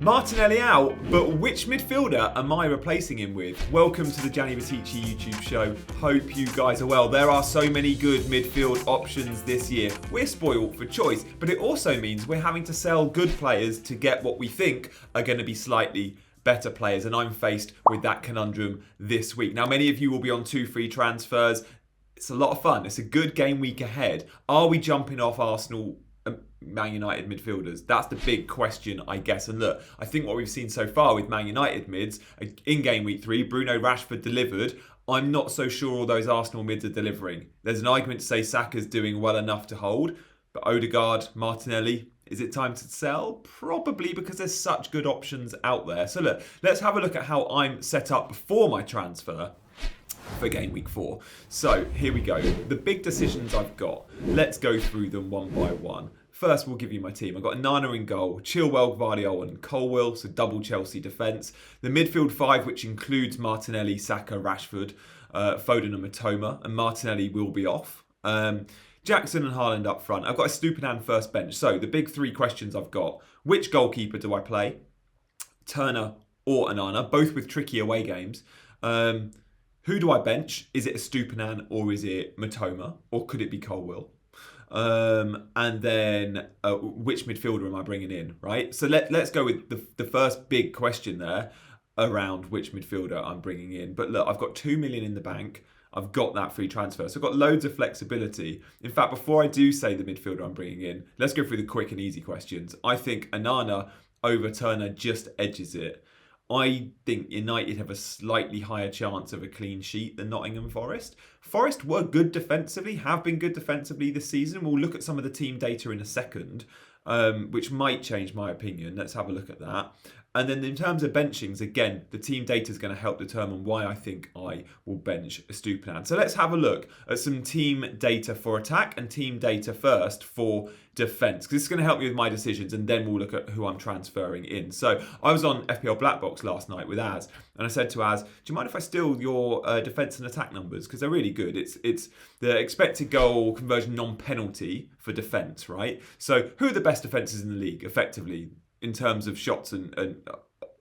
Martinelli out, but which midfielder am I replacing him with? Welcome to the Gianni YouTube show. Hope you guys are well. There are so many good midfield options this year. We're spoiled for choice, but it also means we're having to sell good players to get what we think are going to be slightly better players, and I'm faced with that conundrum this week. Now, many of you will be on 2 free transfers. It's a lot of fun. It's a good game week ahead. Are we jumping off Arsenal Man United midfielders? That's the big question, I guess. And look, I think what we've seen so far with Man United mids in game week 3, Bruno, Rashford delivered. I'm not so sure all those Arsenal mids are delivering. There's an argument to say Saka's doing well enough to hold, but Odegaard, Martinelli, is it time to sell? Probably, because there's such good options out there. So look, let's have a look at how I'm set up before my transfer for game week 4. So here we go. The big decisions I've got. Let's go through them one by one. First, we'll give you my team. I've got Nana in goal, Chilwell, Gvardiol and Colwill, so double Chelsea defence. The midfield 5, which includes Martinelli, Saka, Rashford, Foden and Matoma, and Martinelli will be off. Jackson and Haaland up front. I've got a Stupinan first bench. So the big 3 questions I've got. Which goalkeeper do I play? Turner or Onana, both with tricky away games. Who do I bench? Is it a Stupinan or is it Matoma? Or could it be Colwill? And then which midfielder am I bringing in, right? So let's go with the first big question there around which midfielder I'm bringing in. But look, I've got 2 million in the bank. I've got that free transfer. So I've got loads of flexibility. In fact, before I do say the midfielder I'm bringing in, let's go through the quick and easy questions. I think Onana over Turner just edges it. I think United have a slightly higher chance of a clean sheet than Nottingham Forest. Forest were good defensively, have been good defensively this season. We'll look at some of the team data in a second, which might change my opinion. Let's have a look at that. And then in terms of benchings, again, the team data is going to help determine why I think I will bench a Stupinan. So let's have a look at some team data for attack and team data first for defence, because this is going to help me with my decisions, and then we'll look at who I'm transferring in. So I was on FPL Black Box last night with Az, and I said to Az, do you mind if I steal your defence and attack numbers? Because they're really good. It's the expected goal conversion non-penalty for defence, right? So who are the best defences in the league, effectively, in terms of shots and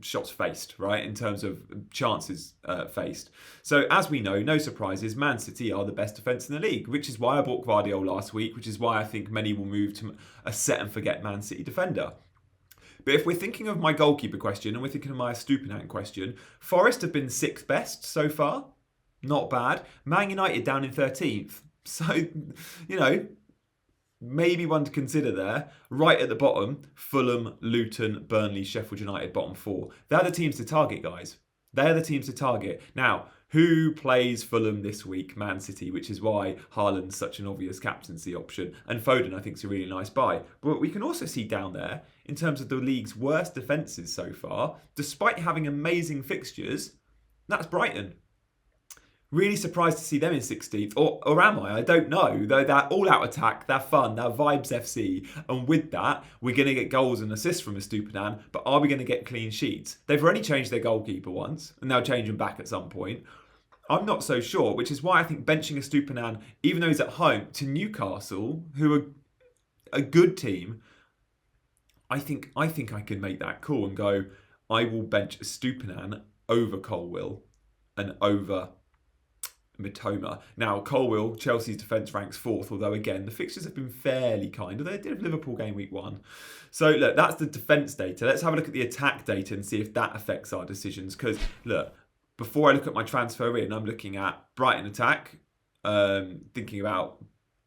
shots faced, right? In terms of chances faced. So as we know, no surprises, Man City are the best defence in the league, which is why I bought Gvardiol last week, which is why I think many will move to a set and forget Man City defender. But if we're thinking of my goalkeeper question and we're thinking of my Stupinan question, Forest have been 6th best so far. Not bad. Man United down in 13th. So, you know, maybe one to consider there. Right at the bottom, Fulham, Luton, Burnley, Sheffield United, bottom 4. They're the teams to target, guys. They're the teams to target. Now, who plays Fulham this week? Man City, which is why Haaland's such an obvious captaincy option. And Foden, I think, is a really nice buy. But we can also see down there, in terms of the league's worst defences so far, despite having amazing fixtures, that's Brighton. Really surprised to see them in 16th, or am I? I don't know. They're all-out attack, they're fun, they're vibes FC, and with that, we're going to get goals and assists from a Stupinan, but are we going to get clean sheets? They've already changed their goalkeeper once, and they'll change them back at some point. I'm not so sure, which is why I think benching a Stupinan, even though he's at home, to Newcastle, who are a good team, I think I can make that call and go, I will bench a Stupinan over Colwill and over Matoma. Now, Colwill, Chelsea's defence ranks 4th, although again, the fixtures have been fairly kind, although they did have Liverpool game week 1. So look, that's the defence data. Let's have a look at the attack data and see if that affects our decisions. Because look, before I look at my transfer in, I'm looking at Brighton attack, thinking about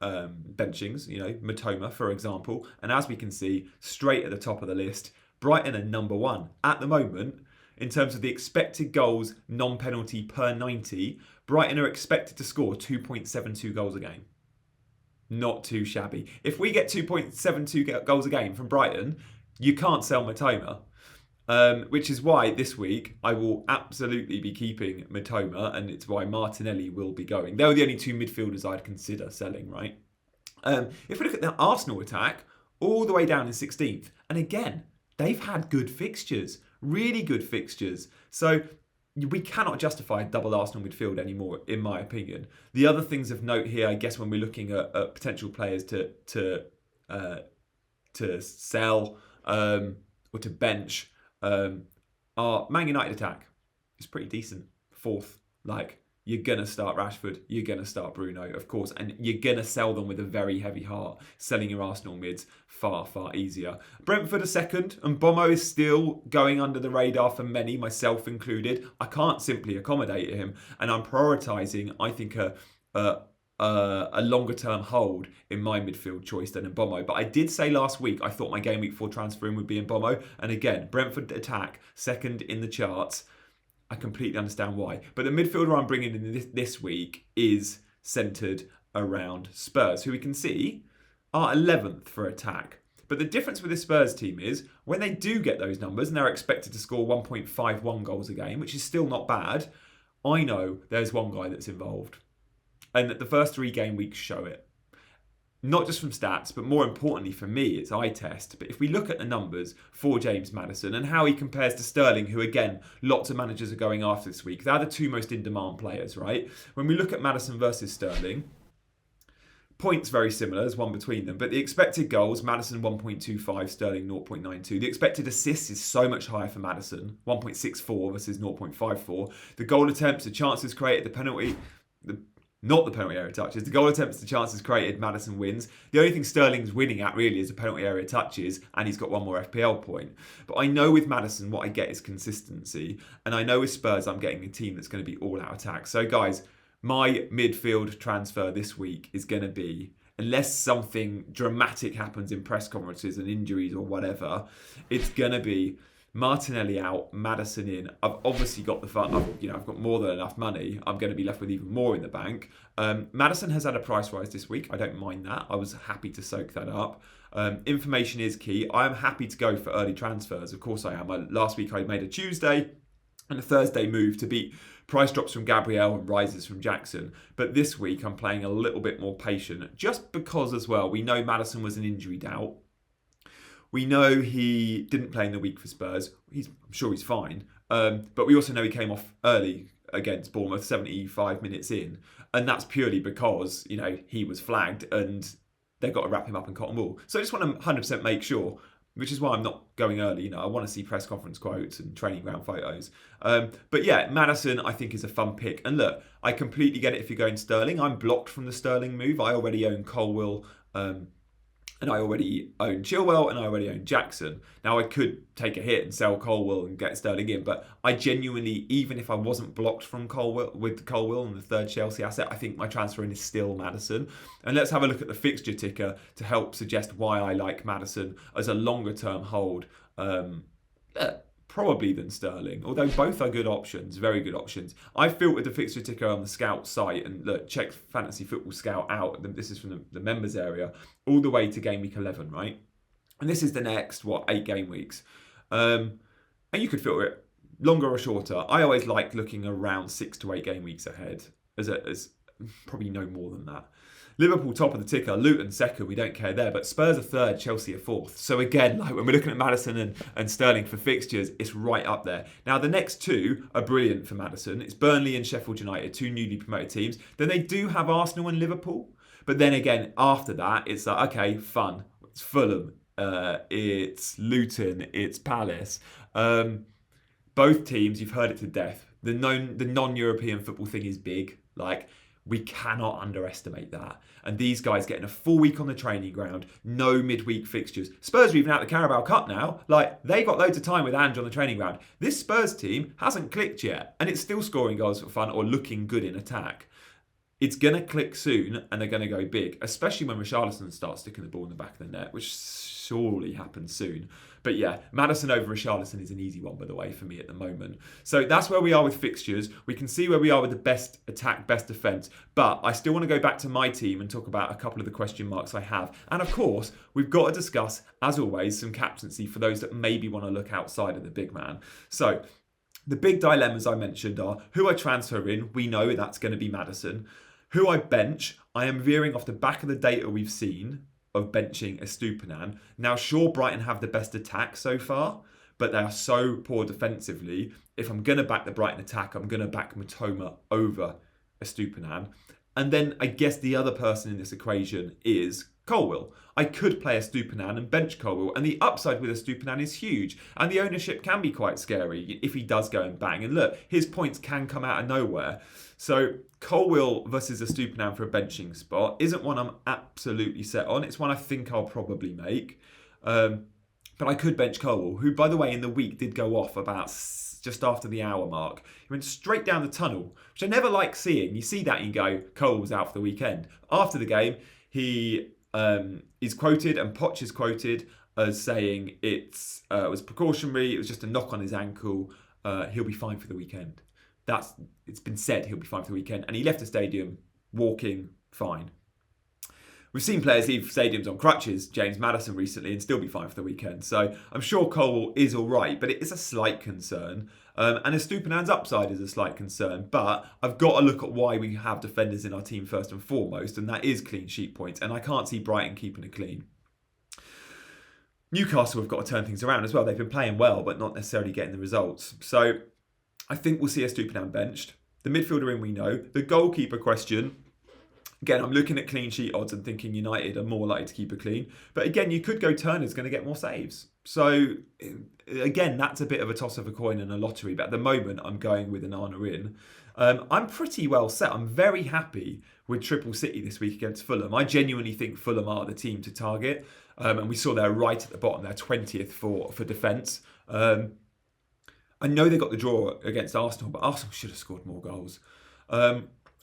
benchings, you know, Matoma, for example. And as we can see, straight at the top of the list, Brighton are number 1 at the moment. In terms of the expected goals, non-penalty per 90, Brighton are expected to score 2.72 goals a game. Not too shabby. If we get 2.72 goals a game from Brighton, you can't sell Matoma. Which is why this week I will absolutely be keeping Matoma, and it's why Martinelli will be going. They were the only 2 midfielders I'd consider selling, right? If we look at the Arsenal attack, all the way down in 16th, and again, they've had good fixtures. Really good fixtures. So we cannot justify double Arsenal midfield anymore, in my opinion. The other things of note here, I guess, when we're looking at potential players to sell or to bench, Our Man United attack is pretty decent. 4th. Like, you're going to start Rashford, you're going to start Bruno, of course, and you're going to sell them with a very heavy heart. Selling your Arsenal mids, far, far easier. Brentford are 2nd, and Bomo is still going under the radar for many, myself included. I can't simply accommodate him, and I'm prioritising, I think, a longer term hold in my midfield choice than in Bomo. But I did say last week I thought my game week 4 transfer in would be in Bomo, and again, Brentford attack, 2nd in the charts. I completely understand why. But the midfielder I'm bringing in this week is centred around Spurs, who we can see are 11th for attack. But the difference with the Spurs team is when they do get those numbers and they're expected to score 1.51 goals a game, which is still not bad, I know there's one guy that's involved. And that the first 3 game weeks show it. Not just from stats, but more importantly for me, it's eye test. But if we look at the numbers for James Maddison and how he compares to Sterling, who again, lots of managers are going after this week. They're the 2 most in-demand players, right? When we look at Maddison versus Sterling, points very similar, there's one between them. But the expected goals, Maddison 1.25, Sterling 0.92. The expected assists is so much higher for Maddison, 1.64 versus 0.54. The goal attempts, the chances created, not the penalty area touches. The goal attempts, the chances created, Maddison wins. The only thing Sterling's winning at really is the penalty area touches, and he's got 1 more FPL point. But I know with Maddison what I get is consistency, and I know with Spurs I'm getting a team that's going to be all out attack. So guys, my midfield transfer this week is going to be, unless something dramatic happens in press conferences and injuries or whatever, it's going to be Martinelli out, Maddison in. I've obviously got the fun. I've got more than enough money. I'm going to be left with even more in the bank. Maddison has had a price rise this week. I don't mind that. I was happy to soak that up. Information is key. I am happy to go for early transfers. Of course I am. Last week I made a Tuesday and a Thursday move to beat price drops from Gabriel and rises from Jackson. But this week I'm playing a little bit more patient, just because as well, we know Maddison was an injury doubt. We know he didn't play in the week for Spurs. I'm sure he's fine. But we also know he came off early against Bournemouth, 75 minutes in. And that's purely because, he was flagged and they've got to wrap him up in cotton wool. So I just want to 100% make sure, which is why I'm not going early. I want to see press conference quotes and training ground photos. But yeah, Maddison, I think, is a fun pick. And look, I completely get it if you're going Sterling. I'm blocked from the Sterling move. I already own Colwill, and I already own Chilwell, and I already own Jackson. Now, I could take a hit and sell Colwill and get Sterling in, but I genuinely, even if I wasn't blocked from Colwill and the 3rd Chelsea asset, I think my transfer in is still Maddison. And let's have a look at the fixture ticker to help suggest why I like Maddison as a longer-term hold. Probably than Sterling, although both are good options, very good options. I filtered the fixture ticker on the Scout site and look, checked Fantasy Football Scout out. This is from the members area, all the way to game week 11, right? And this is the next, 8 game weeks. And you could filter it longer or shorter. I always like looking around 6 to 8 game weeks ahead, as probably no more than that. Liverpool top of the ticker, Luton 2nd, we don't care there, but Spurs are 3rd, Chelsea are 4th. So again, when we're looking at Maddison and Sterling for fixtures, it's right up there. Now the next 2 are brilliant for Maddison. It's Burnley and Sheffield United, 2 newly promoted teams. Then they do have Arsenal and Liverpool. But then again, after that, it's like, okay, fun. It's Fulham, it's Luton, it's Palace. Both teams, you've heard it to death. The non-European football thing is big. We cannot underestimate that. And these guys getting a full week on the training ground, no midweek fixtures. Spurs are even out the Carabao Cup now. They got loads of time with Ange on the training ground. This Spurs team hasn't clicked yet, and it's still scoring goals for fun or looking good in attack. It's going to click soon, and they're going to go big, especially when Richarlison starts sticking the ball in the back of the net, which surely happens soon. But yeah, Maddison over Richarlison is an easy one, by the way, for me at the moment. So that's where we are with fixtures. We can see where we are with the best attack, best defence. But I still want to go back to my team and talk about a couple of the question marks I have. And of course, we've got to discuss, as always, some captaincy for those that maybe want to look outside of the big man. So the big dilemmas I mentioned are who I transfer in. We know that's going to be Maddison. Who I bench, I am veering off the back of the data we've seen of benching Estupiñán. Now, sure, Brighton have the best attack so far, but they are so poor defensively. If I'm going to back the Brighton attack, I'm going to back Matoma over Estupiñán. And then I guess the other person in this equation is Colwill. I could play a Stupinan and bench Colwill, and the upside with a Stupinan is huge, and the ownership can be quite scary if he does go and bang. And look, his points can come out of nowhere. So Colwill versus a Stupinan for a benching spot isn't one I'm absolutely set on. It's one I think I'll probably make. But I could bench Colwill, who, by the way, in the week did go off about just after the hour mark. He went straight down the tunnel, which I never like seeing. You see that and you go, Colwill's out for the weekend. After the game, he is quoted, and Poch is quoted as saying it was precautionary, it was just a knock on his ankle, he'll be fine for the weekend. It's been said he'll be fine for the weekend, and he left the stadium walking fine. We've seen players leave stadiums on crutches, James Maddison recently, and still be fine for the weekend. So I'm sure Colwill is all right, but it is a slight concern. And Estupinan's upside is a slight concern. But I've got to look at why we have defenders in our team first and foremost, and that is clean sheet points. And I can't see Brighton keeping it clean. Newcastle have got to turn things around as well. They've been playing well, but not necessarily getting the results. So I think we'll see Estupinan benched. The midfielder in we know. The goalkeeper question... Again, I'm looking at clean sheet odds and thinking United are more likely to keep it clean. But again, you could go Turner's going to get more saves. So again, that's a bit of a toss of a coin and a lottery. But at the moment, I'm going with Onana in. I'm pretty well set. I'm very happy with Triple City this week against Fulham. I genuinely think Fulham are the team to target. And we saw they're right at the bottom. They're 20th for defence. I know they got the draw against Arsenal, but Arsenal should have scored more goals.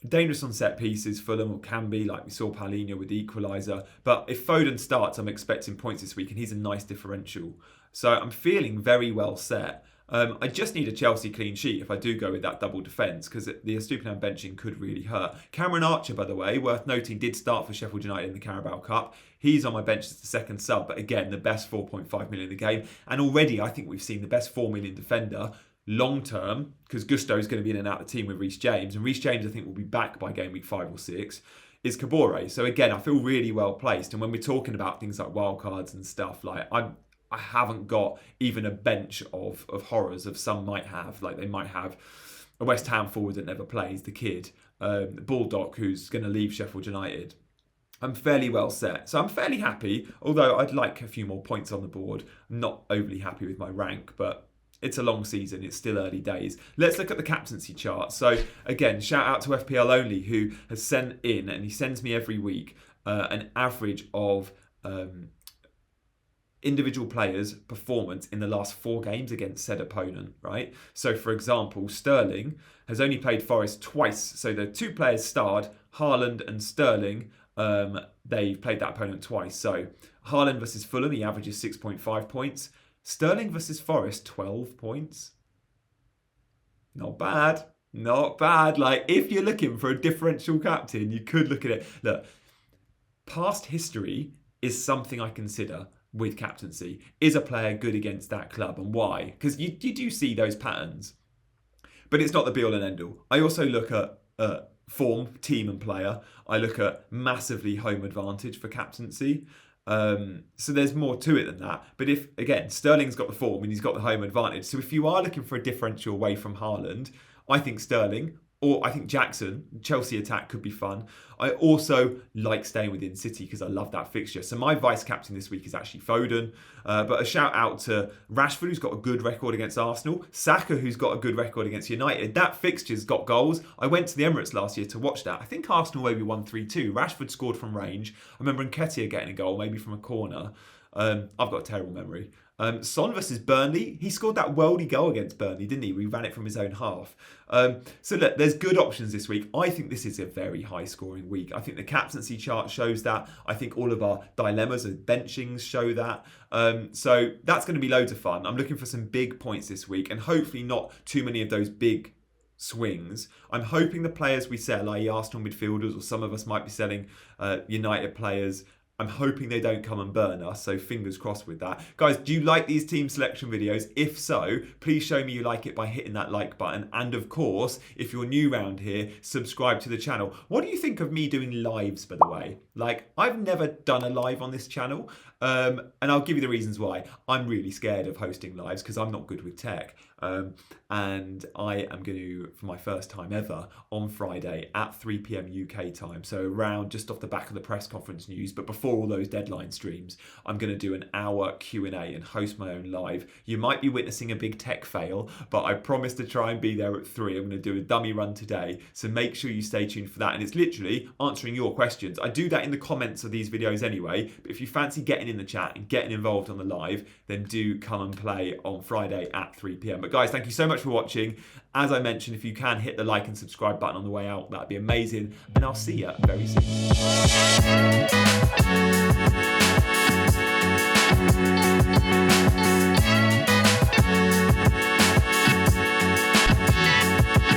Dangerous on set pieces, Fulham, or can be, like we saw Paulinho with the equaliser. But if Foden starts, I'm expecting points this week, and he's a nice differential. So I'm feeling very well set. I just need a Chelsea clean sheet if I do go with that double defence, because the Estupinan benching could really hurt. Cameron Archer, by the way, worth noting, did start for Sheffield United in the Carabao Cup. He's on my bench as the second sub, but again, the best 4.5 million in the game. And already, I think we've seen the best 4 million defender long term, because Gusto is going to be in and out of the team with Reece James, and Reece James I think will be back by game week 5 or 6, is Kabore. So again, I feel really well placed. And when we're talking about things like wildcards and stuff, like I haven't got even a bench of horrors of some might have. Like they might have a West Ham forward that never plays, the kid, Bulldog, who's going to leave Sheffield United. I'm fairly well set. So I'm fairly happy, although I'd like a few more points on the board. I'm not overly happy with my rank, but it's a long season. It's still early days. Let's look at the captaincy chart. So again, shout out to FPL Only, who has sent in, and he sends me every week, an average of individual players' performance in the last 4 games against said opponent, right? So for example, Sterling has only played Forest twice. So the 2 players starred, Haaland and Sterling. They've played that opponent twice. So Haaland versus Fulham, he averages 6.5 points. Sterling versus Forest, 12 points. Not bad. Not bad. Like, if you're looking for a differential captain, you could look at it. Look, past history is something I consider with captaincy. Is a player good against that club, and why? Because you do see those patterns. But it's not the be-all and end-all. I also look at form, team and player. I look at massively home advantage for captaincy. So there's more to it than that. But if, again, Sterling's got the form and he's got the home advantage. So if you are looking for a differential away from Haaland, I think Sterling, or I think Jackson, Chelsea attack could be fun. I also like staying within City because I love that fixture. So my vice captain this week is actually Foden. But a shout out to Rashford, who's got a good record against Arsenal. Saka, who's got a good record against United. That fixture's got goals. I went to the Emirates last year to watch that. I think Arsenal maybe won 3-2. Rashford scored from range. I remember Nketiah getting a goal, maybe from a corner. I've got a terrible memory. Son versus Burnley. He scored that worldy goal against Burnley, didn't he? We ran it from his own half. So look, there's good options this week. I think this is a very high scoring week. I think the captaincy chart shows that. I think all of our dilemmas and benchings show that. So that's going to be loads of fun. I'm looking for some big points this week, and hopefully not too many of those big swings. I'm hoping the players we sell, i.e. Arsenal midfielders, or some of us might be selling United players, I'm hoping they don't come and burn us, so fingers crossed with that. Guys, do you like these team selection videos? If so, please show me you like it by hitting that like button. And of course, if you're new around here, subscribe to the channel. What do you think of me doing lives, by the way? Like, I've never done a live on this channel. And I'll give you the reasons why. I'm really scared of hosting lives because I'm not good with tech. And I am going to, for my first time ever, on Friday at 3 p.m. UK time, so around just off the back of the press conference news, but before all those deadline streams, I'm going to do an hour Q&A and host my own live. You might be witnessing a big tech fail, but I promise to try and be there at 3. I'm going to do a dummy run today, so make sure you stay tuned for that. And it's literally answering your questions. I do that in the comments of these videos anyway, but if you fancy getting in the chat and getting involved on the live, then do come and play on Friday at 3 p.m. But guys, thank you so much for watching. As I mentioned, if you can hit the like and subscribe button on the way out, that'd be amazing. And I'll see you very soon.